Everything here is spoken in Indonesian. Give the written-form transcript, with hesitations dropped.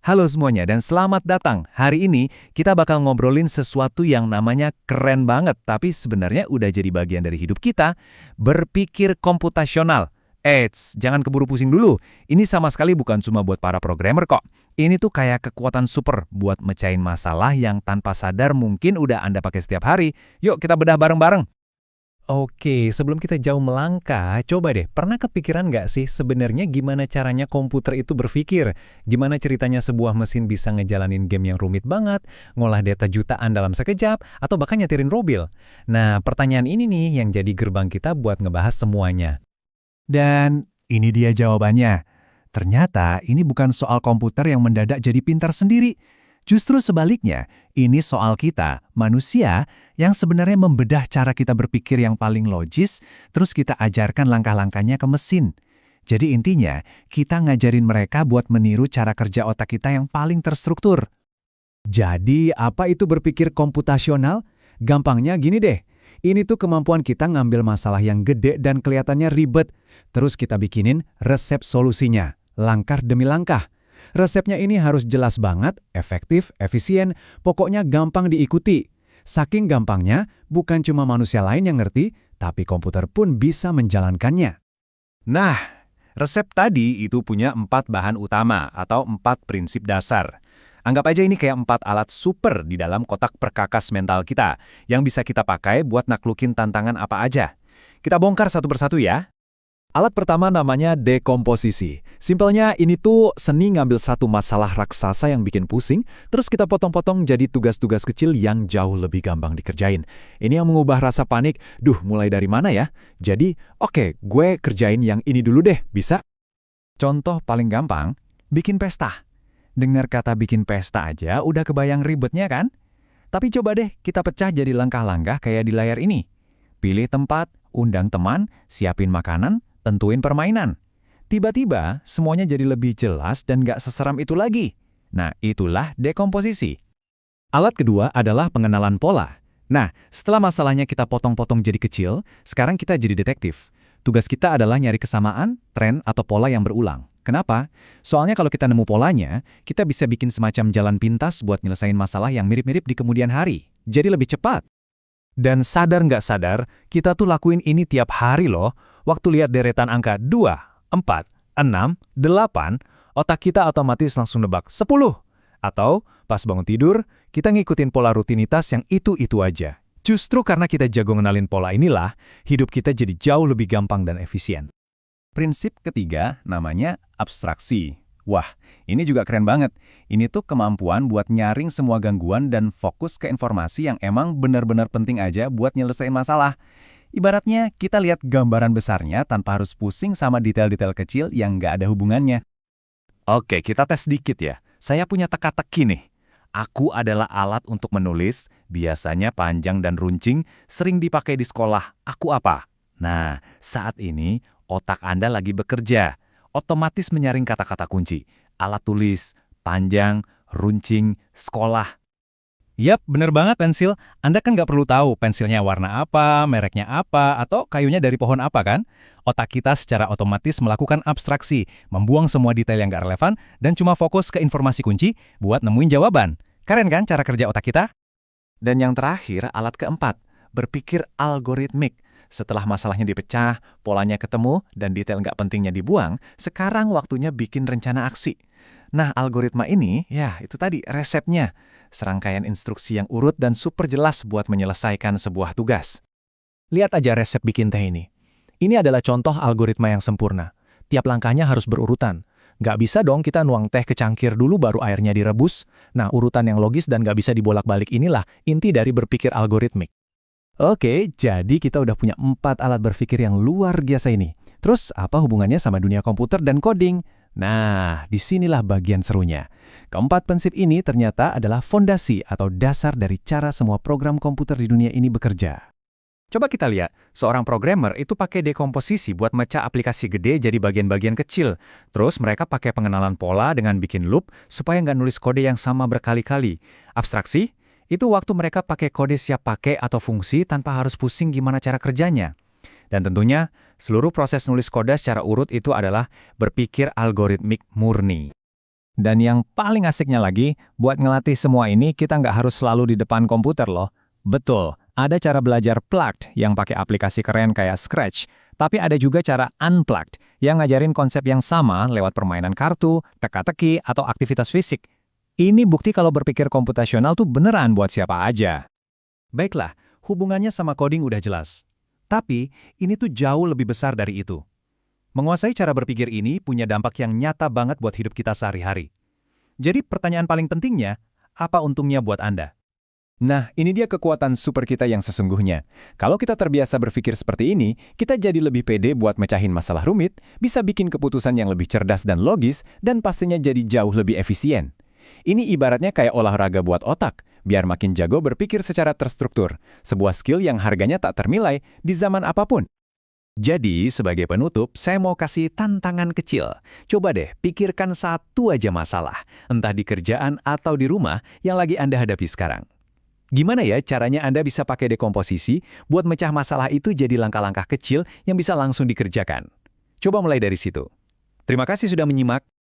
Halo semuanya dan selamat datang. Hari ini kita bakal ngobrolin sesuatu yang namanya keren banget, tapi sebenarnya udah jadi bagian dari hidup kita, berpikir komputasional. Eits, jangan keburu pusing dulu. Ini sama sekali bukan cuma buat para programmer kok. Ini tuh kayak kekuatan super buat mecahin masalah yang tanpa sadar mungkin udah Anda pakai setiap hari. Yuk kita bedah bareng-bareng. Oke, sebelum kita jauh melangkah, coba deh, pernah kepikiran nggak sih sebenarnya gimana caranya komputer itu berpikir? Gimana ceritanya sebuah mesin bisa ngejalanin game yang rumit banget, ngolah data jutaan dalam sekejap, atau bahkan nyetirin mobil? Nah, pertanyaan ini nih yang jadi gerbang kita buat ngebahas semuanya. Dan ini dia jawabannya. Ternyata ini bukan soal komputer yang mendadak jadi pintar sendiri. Justru sebaliknya, ini soal kita, manusia, yang sebenarnya membedah cara kita berpikir yang paling logis, terus kita ajarkan langkah-langkahnya ke mesin. Jadi intinya, kita ngajarin mereka buat meniru cara kerja otak kita yang paling terstruktur. Jadi, apa itu berpikir komputasional? Gampangnya gini deh, ini tuh kemampuan kita ngambil masalah yang gede dan kelihatannya ribet, terus kita bikinin resep solusinya, langkah demi langkah. Resepnya ini harus jelas banget, efektif, efisien, pokoknya gampang diikuti. Saking gampangnya, bukan cuma manusia lain yang ngerti, tapi komputer pun bisa menjalankannya. Nah, resep tadi itu punya 4 bahan utama atau 4 prinsip dasar. Anggap aja ini kayak 4 alat super di dalam kotak perkakas mental kita, yang bisa kita pakai buat naklukin tantangan apa aja. Kita bongkar satu persatu ya. Alat pertama namanya dekomposisi. Simpelnya ini tuh seni ngambil satu masalah raksasa yang bikin pusing, terus kita potong-potong jadi tugas-tugas kecil yang jauh lebih gampang dikerjain. Ini yang mengubah rasa panik, mulai dari mana ya? Jadi, oke, gue kerjain yang ini dulu deh, bisa? Contoh paling gampang, bikin pesta. Dengar kata bikin pesta aja udah kebayang ribetnya kan? Tapi coba deh kita pecah jadi langkah-langkah kayak di layar ini. Pilih tempat, undang teman, siapin makanan, tentuin permainan. Tiba-tiba, semuanya jadi lebih jelas dan gak seseram itu lagi. Nah, itulah dekomposisi. Alat kedua adalah pengenalan pola. Nah, setelah masalahnya kita potong-potong jadi kecil, sekarang kita jadi detektif. Tugas kita adalah nyari kesamaan, tren, atau pola yang berulang. Kenapa? Soalnya kalau kita nemu polanya, kita bisa bikin semacam jalan pintas buat nyelesain masalah yang mirip-mirip di kemudian hari. Jadi lebih cepat. Dan sadar nggak sadar, kita tuh lakuin ini tiap hari loh. Waktu lihat deretan angka 2, 4, 6, 8, otak kita otomatis langsung nebak 10. Atau pas bangun tidur, kita ngikutin pola rutinitas yang itu-itu aja. Justru karena kita jago ngenalin pola inilah, hidup kita jadi jauh lebih gampang dan efisien. Prinsip ketiga namanya abstraksi. Wah, ini juga keren banget. Ini tuh kemampuan buat nyaring semua gangguan dan fokus ke informasi yang emang benar-benar penting aja buat nyelesain masalah. Ibaratnya, kita lihat gambaran besarnya tanpa harus pusing sama detail-detail kecil yang nggak ada hubungannya. Oke, kita tes sedikit ya. Saya punya teka-teki nih. Aku adalah alat untuk menulis, biasanya panjang dan runcing, sering dipakai di sekolah. Aku apa? Nah, saat ini otak Anda lagi bekerja. Otomatis menyaring kata-kata kunci, alat tulis, panjang, runcing, sekolah. Yap, bener banget pensil. Anda kan nggak perlu tahu pensilnya warna apa, mereknya apa, atau kayunya dari pohon apa kan? Otak kita secara otomatis melakukan abstraksi, membuang semua detail yang nggak relevan, dan cuma fokus ke informasi kunci buat nemuin jawaban. Keren kan cara kerja otak kita? Dan yang terakhir, alat keempat, berpikir algoritmik. Setelah masalahnya dipecah, polanya ketemu, dan detail nggak pentingnya dibuang, sekarang waktunya bikin rencana aksi. Nah, algoritma ini, ya itu tadi resepnya. Serangkaian instruksi yang urut dan super jelas buat menyelesaikan sebuah tugas. Lihat aja resep bikin teh ini. Ini adalah contoh algoritma yang sempurna. Tiap langkahnya harus berurutan. Nggak bisa dong kita nuang teh ke cangkir dulu baru airnya direbus. Nah, urutan yang logis dan nggak bisa dibolak-balik inilah inti dari berpikir algoritmik. Oke, jadi kita udah punya 4 alat berpikir yang luar biasa ini. Terus, apa hubungannya sama dunia komputer dan coding? Nah, disinilah bagian serunya. Keempat prinsip ini ternyata adalah fondasi atau dasar dari cara semua program komputer di dunia ini bekerja. Coba kita lihat, seorang programmer itu pakai dekomposisi buat mecah aplikasi gede jadi bagian-bagian kecil. Terus mereka pakai pengenalan pola dengan bikin loop supaya nggak nulis kode yang sama berkali-kali. Abstraksi? Itu waktu mereka pakai kode siap pakai atau fungsi tanpa harus pusing gimana cara kerjanya. Dan tentunya, seluruh proses nulis kode secara urut itu adalah berpikir algoritmik murni. Dan yang paling asiknya lagi, buat ngelatih semua ini kita nggak harus selalu di depan komputer loh. Betul, ada cara belajar plugged yang pakai aplikasi keren kayak Scratch, tapi ada juga cara unplugged yang ngajarin konsep yang sama lewat permainan kartu, teka-teki, atau aktivitas fisik. Ini bukti kalau berpikir komputasional tuh beneran buat siapa aja. Baiklah, hubungannya sama coding udah jelas. Tapi, ini tuh jauh lebih besar dari itu. Menguasai cara berpikir ini punya dampak yang nyata banget buat hidup kita sehari-hari. Jadi pertanyaan paling pentingnya, apa untungnya buat Anda? Nah, ini dia kekuatan super kita yang sesungguhnya. Kalau kita terbiasa berpikir seperti ini, kita jadi lebih pede buat mecahin masalah rumit, bisa bikin keputusan yang lebih cerdas dan logis, dan pastinya jadi jauh lebih efisien. Ini ibaratnya kayak olahraga buat otak, biar makin jago berpikir secara terstruktur, sebuah skill yang harganya tak ternilai di zaman apapun. Jadi, sebagai penutup, saya mau kasih tantangan kecil. Coba deh, pikirkan satu aja masalah, entah di kerjaan atau di rumah, yang lagi Anda hadapi sekarang. Gimana ya caranya Anda bisa pakai dekomposisi buat mecah masalah itu jadi langkah-langkah kecil yang bisa langsung dikerjakan? Coba mulai dari situ. Terima kasih sudah menyimak.